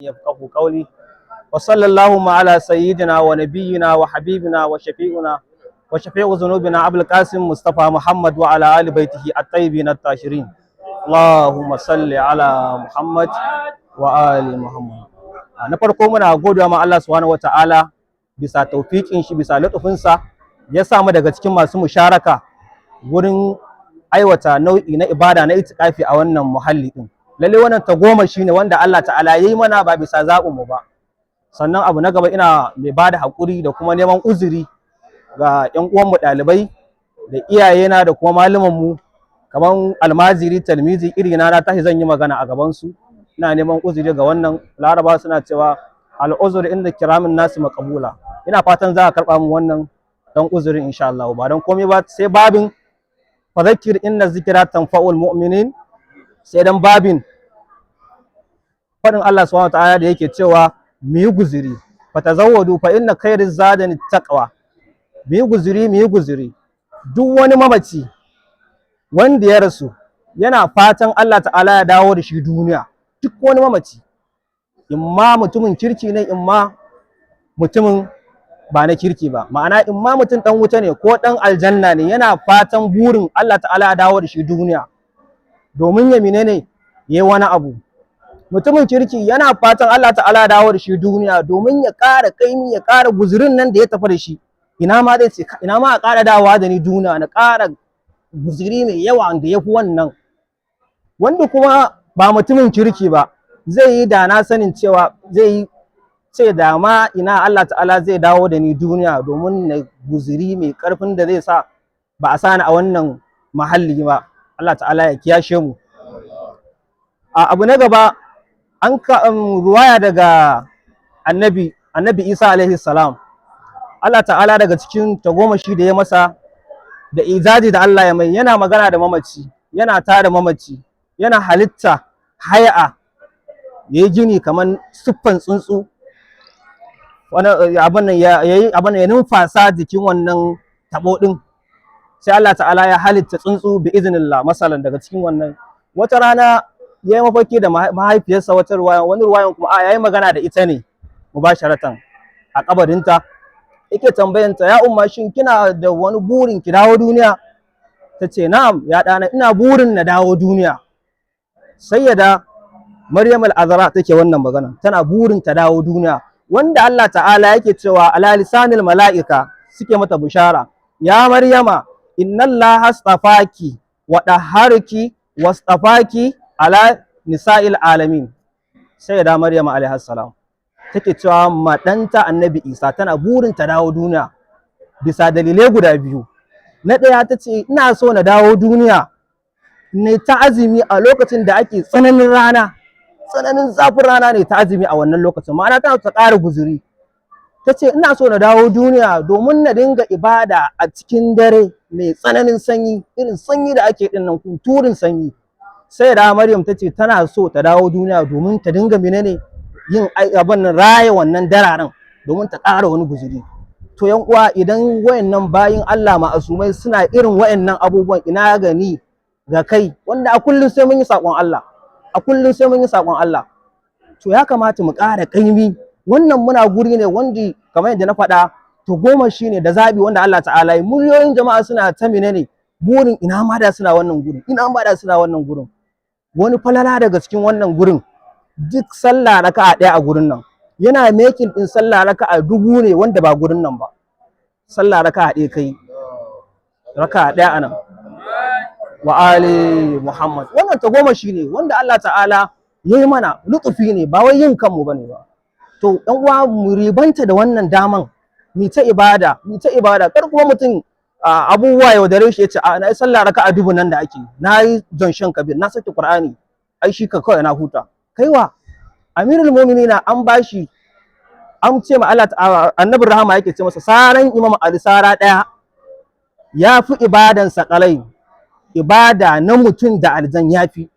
يفقهوا قولي وصلى اللهم على سيدنا ونبينا وحبيبنا وشفيع ذنوبنا أبو القاسم مصطفى محمد وعلى آل بيته الطيبين الطاهرين اللهم صل على محمد وآل محمد. Na farko muna godiya ma Allah subhanahu wataala bisa taufiƙin shi bisa lutufinsa ya samu daga cikin masu musharaka gurin aiwata nau'i na ibada na itikafi a wannan muhalli din. Lalle wannan tagomashi ne wanda Allah ta'ala yayi mana ba bisa zaɓin mu ba. Sannan abu na gaba ina mai bada hakuri da kuma neman uzuri ga ƴan uwan mu ɗalibai da iyayena da kuma malaman mu kaman almajiri talmizi irina na tashi zan yi magana a gaban su. Ina neman uzuri ga wannan. Laraba suna cewa al'uzur inda kiramin nasi maqbula. Ina fatan za a karɓa mu wannan dan uzurin insha Allah ba dan komai ba sai babin fadhakkir inna zikra tanfa'ul mu'minin, sai dan babin fadin Allah subhanahu wataala da yake cewa mu yi guzuri fatazawwadu fa inna khayriz zadani taqwa. Mu yi guzuri duk wani mamaci wanda ya rasu yana fatan Allah ta'ala ya dawo da shi duniya. Duk wani mamaci imma mutumin kirki ne imma mutumin ba na kirki ba, ma'ana imma mutum dan wuta ne ko dan aljanna ne, yana fatan burin Allah ta'ala ya dawo da shi duniya domin ya menene yayi wani abu. Mutumin kirki yana fatan Allah ta'ala ya dawo da shi duniya domin ya ƙara kaimi, ya ƙara guzurin nan da ya tafi da shi. Ina ma zai ce ina ma a ƙara dawowa da ni duniya na ƙara guzuri mai yawa da yafi wannan. Wanda kuma ba mutumin kirki ba zai yi da na sanin cewa zai yi ce da ma ina Allah ta'ala zai dawo da ni duniya domin na guzuri mai ƙarfin da zai sa ba a sani a wannan mahalli ba. Allah ta'ala ya kiyashe mu. Abu na gaba an ruwaya daga annabi Isa alaihi salam. Allah ta'ala daga cikin tagomashi da ya masa da izaji da Allah ya mai, yana magana da mamaci, yana tada mamaci, yana halitta haya'a, ya yi gini kamar siffan tsuntsu, ya numfasa jikin wannan tabo din, sai Allah ta'ala ya halitta tsuntsu bi iznillah. Masalan daga cikin wannan wata rana ya yi mafarki da mahaifiyarsa, wani ruwayan kuma ya yi magana da ita ne mubasharatan a kabarinta, yake tambayanta ya umma shin kina da wani burin ki dawo duniya? Ta ce na'am ya ɗana, ina burin na dawo duniya. Sayyada Maryam al-Azra take wannan magana, tana burin ta dawo duniya, wanda Allah ta'ala yake cewa ala lisanil mala'ika suke mata bishara, ya Maryama innallaha astafaki wa dahharaki wastafaki ala nisa'il alamin. Sayyada Maryam alaiha salam take cewa madanta annabi Isa tana burin ta dawo duniya bisa dalilai guda biyu. Na ɗaya tace ina so na dawo duniya ne ta azumi a lokacin da ake tsananin rana, tsananin zafin rana ne ta azumi a wannan lokacin, ma'ana tana ta ƙara guzuri. Ta ce ina so na dawo duniya domin na dinga ibada a cikin dare mai tsananin sanyi, irin sanyi da ake ɗin nan, kunturin sanyi. Sai da Maryam ta ce tana so ta dawo duniya domin ta dinga menene yin abin raya wannan dararen domin ta ƙara wani guzuri. To yan uwa, idan wayannan bayin Allah ma'asumai suna irin wayannan abubuwan, ina gani ga kai wanda a kullum sai mun yi saƙon Allah, a kullum sai mun yi saƙon Allah. To ya kamata mu ƙara ƙaimi. Wannan muna guri ne wanda kamar yadda na faɗa to goma shine da zabi wanda Allah ta'ala yi. Miliyoyin jama'a suna ta menene burin ina ma da suna wannan gurin, ina ma da suna wannan gurin. Wani falala daga cikin wannan gurin, duk sallah raka'a ɗaya a gurin nan yana making din sallah raka'a 1000 ne wanda ba gurin nan ba. Sallah raka'a ɗaya kai, raka'a ɗaya anan wa ali Muhammad. Wannan ta goma shi ne wanda Allah ta'ala yayi mana, lutufi ne ba wai yin kanmu bane ba. To ɗan uwa mu ribanta da wannan daman, mu ta ibada, kar kuma mutum abubuwa yau da shi ya ce na yi sallah raka'a 1000 nan da ake, na yi janshan kabir, na saki Qur'ani, ai shi ka kawai na huta. Kaiwa Amirul Mu'minina an bashi, an ce ma Allah ta'ala, Annabi Rahama yake ce masa saran Imam Ali sara ɗaya ya fi ibadan sakalai, ibada na mutum da aljan yafi.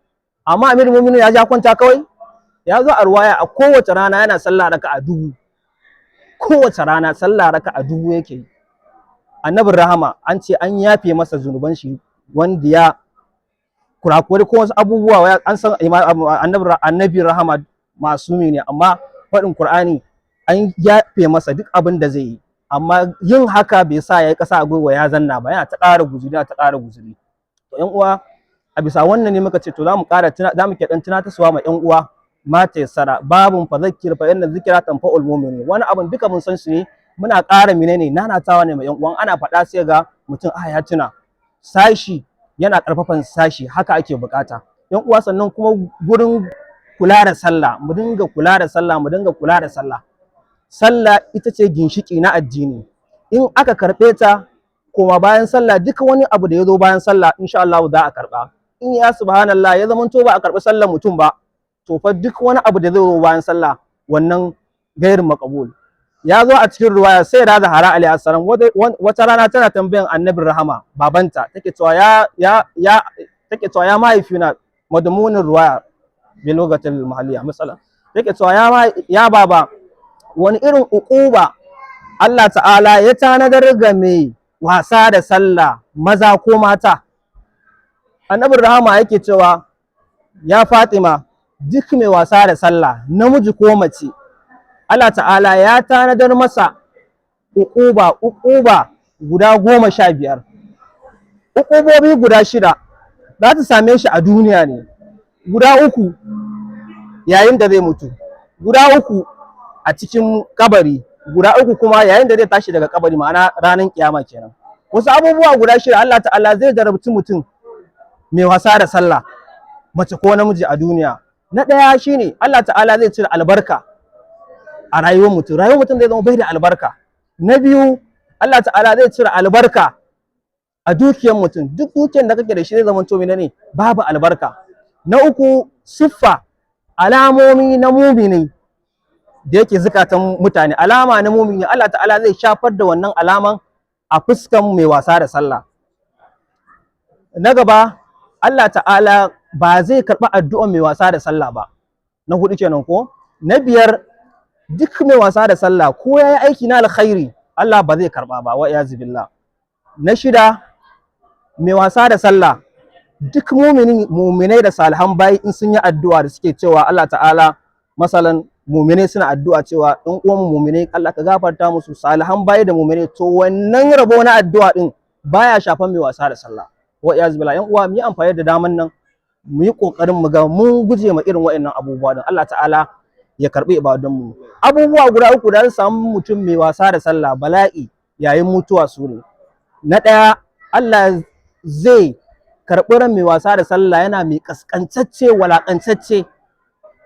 Amma Amirul Mu'minin ya ja kwanta kawai, ya zo a ruwaya a kowace rana yana sallah raka'a 1000, kowace rana sallah raka'a 1000 yake yi. Annabin Rahama an ce an yafe masa zunuban shi wanda ya kurakuri ko wasu abubuwa, an san annabi Rahama masumi ne, amma faɗin Qur'ani an yafe masa duk abin da zai yi, amma yin haka bai sa yayi ƙasa a gwiwa ya zanna ba, yana ta ƙara guzuri, yana ta ƙara guzuri. To ƴan uwa, a bisa wannan ne muka ce to za mu ke ɗan tunatarwa ma ƴan uwa mata yassara, babun fa zakkir fa inna zikra tanfa'ul mu'minin. Wani abun duka mun san su ne, muna ƙara menene nanatawa ne ma ƴan uwan, ana faɗa sai ga mutum ya tuna, sashi yana ƙarfafan sashi, haka ake buƙata ƴan uwa. Sannan kuma gurin kula da sallah, mu dinga kula da sallah, mu dinga kula da sallah. Sallah ita ce ginshiki na addini, in aka karɓe ta kuma bayan sallah duka wani abu da ya zo bayan sallah insha Allah za a karɓa. In ya subhanallah ya zama to ba a karɓi sallar mutum ba, to fa duk wani abu da zai zo bayan sallah wannan gairin maqbul. Ya zo a cikin riwaya sai da Zahra alaihi assalam wata rana tana tambayan Annabi rahama babanta, take cewa ya mahaifina, madmunin riwaya bi lugatil mahalliya misala, take cewa ya baba, wani irin uquba Allah ta'ala ya tanadar ga mai wasa da sallah, maza ko mata? Annabi rahama yake cewa ya Fatima, duk mai wasa da sallah namiji ko mace, Allah ta'ala ya tanadar masa uquba guda 15. Uqubobi guda 6 za ta same shi a duniya ne, guda 3 yayin da zai mutu, guda 3 a cikin kabari, guda 3 kuma yayin da zai tashi daga kabari, ma'ana ranar kiyama kenan. Wasu abubuwa guda 6 Allah ta'ala zai jarabci mutum mai wasa da sallah, mace ko namiji a duniya. Na ɗaya shine Allah ta'ala zai cire albarka a rayuwar mutum zai zama bai da albarka. Na biyu, Allah ta'ala zai cire albarka a dukiyar mutum, duk dukiyar da kake da shi zai zama to ne babu albarka. Na uku, siffa, alamomi na mumini da yake zukatan mutane, alama na mumini Allah ta'ala zai shafar da wannan alaman a fuskan mai wasa da sallah. Na gaba, Allah ta'ala ba zai karɓi addu'ar mai wasa da sallah ba. Na 4 kenan ko? Na 5, duk mai wasa da sallah ko yayi aiki na alkhairi Allah ba zai karɓa ba, wa iyazu billah. Na 6, mai wasa da sallah, duk muminai da salihan bayi in sun yi addu'a da suke cewa Allah ta'ala, masalan muminai suna addu'a cewa ɗan uwan muminai Allah ka gafarta musu, salihan bayi da muminai, to wannan rabo na addu'a din baya shafan mai wasa da sallah, wa iyaz billah. Yan uwa, mu yi amfani da daman nan, mu yi kokarin mu ga mun guje ma irin waɗannan abubuwa din, Allah ta'ala ya karbi ibadun mu. Abubuwa guda 3 da su samu mutum mai wasa da sallah bala'i yayin mutuwa su ne. Na ɗaya, Allah zai karɓi ran mai wasa da sallah yana mai kaskantacce, walakantacce.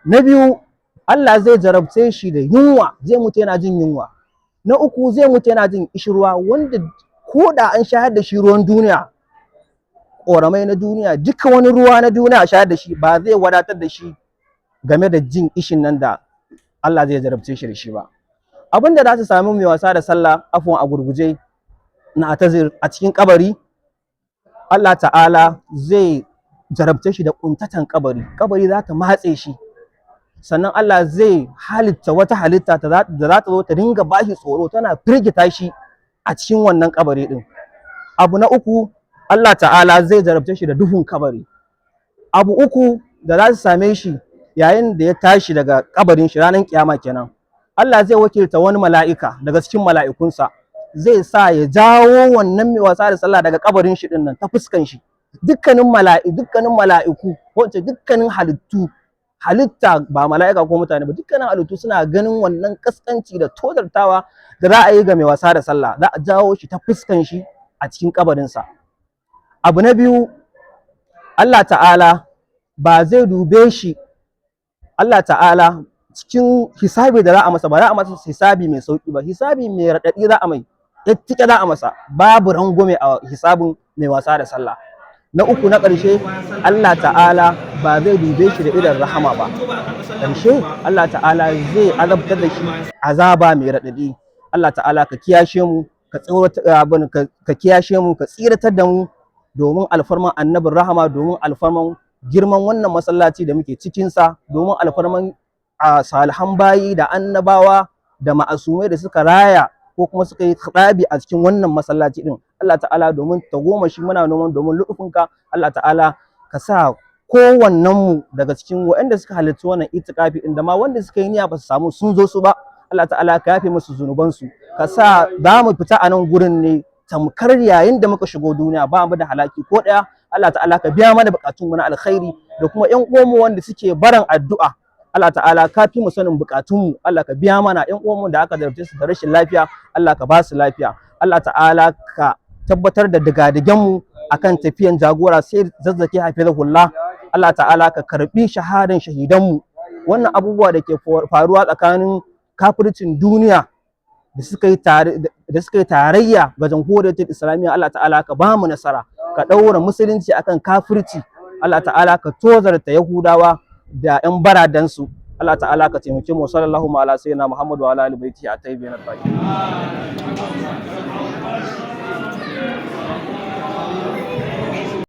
Na biyu, Allah zai jarabce shi da yunwa, zai mutu yana jin yunwa. Na 3, zai mutu yana jin ishirwa, wanda ko da an shayar da shi ruwan duniya, ƙoramai na duniya, duka wani ruwa na duniya a shayar da shi ba zai wadatar da shi game da jin ishin nan da Allah zai jarabce shi da shi ba. Abin da za su sami mai wasa da sallah, afwan a gurguje na atazir, a cikin kabari, Allah ta'ala zai jarabce shi da kuntatan kabari za ta matse shi, sannan Allah zai halitta wata halitta da za ta zo ta dinga bashi tsoro, tana firgita shi a cikin wannan kabari din. Abu na 3, Allah ta'ala zai jarabce shi da duhun kabari. Abu 3 da za su same shi yayin da ya tashi daga kabarin shi ranar kiyama kenan, Allah zai wakilta wani mala'ika daga cikin mala'ikunsa, zai sa ya jawo wannan mai wasa da sallah daga kabarin shi din nan ta fuskan shi. Dukkanin mala'iku, wacce dukkanin halitta ba mala'ika ko mutane ba, dukkanin halittu suna ganin wannan kaskanci da tozartawa da za a yi ga mai wasa da sallah, za a jawo shi ta fuskan shi a cikin kabarinsa. Abu na 2, Allah ta'ala ba zai dube shi, Allah ta'ala cikin hisabi da za a masa, ba za a masa hisabi mai sauki ba, hisabi mai raɗaɗi za a mai, yattike za a masa, babu rangume a hisabin mai wasa da sallah. Na 3 na ƙarshe, Allah ta'ala ba zai dube shi da idan rahama ba, ƙarshe Allah ta'ala zai azabtar da shi azaba mai raɗaɗi. Allah ta'ala ka kiyashe mu, ka kiyashe mu, ka tsiratar da mu, domin alfarman annabin rahama, domin alfarman girman wannan masallaci da muke cikinsa, domin alfarman salihan bayi da annabawa da ma'asumai da suka raya ko kuma suka yi khitabi a cikin wannan masallaci din. Allah ta'ala, domin ta goma shi muna noman domin lu'ufinka, Allah ta'ala ka sa kowannen mu daga cikin waɗanda suka halarci wannan itikafi inda ma wanda suka yi niyya ba su samu sun zo su ba, Allah ta'ala ka yafe musu zunubansu, ka sa za mu fita a nan gurin ne tamkar yayin da muka shigo duniya ba mu da halaki ko ɗaya. Allah ta'ala ka biya mana bukatun mu na alkhairi, da kuma ƴan uwanmu wanda suke barin addu'a, Allah ta'ala ka fi mu sanin bukatun mu, Allah ka biya mana. ƴan uwanmu da aka jarabce su da rashin lafiya, Allah ka ba su lafiya. Allah ta'ala ka tabbatar da digadigen mu akan tafiyan jagora sai zazzaki hafizahullah. Allah ta'ala ka karbi shahadan shahidan mu. Wannan abubuwa da ke faruwa tsakanin kafircin duniya da suka yi tarayya ga jamhuriyar islamiyya, Allah ta'ala ka ba mu nasara, ka ɗaura musulunci akan kafirci. Allah ta'ala ka tozarta yahudawa da ƴan baradansu. Allah ta'ala ka taimake mu. Sallallahu ala sayyidina Muhammad wa ala alihi baitihi at-tayyibin at-tahirin.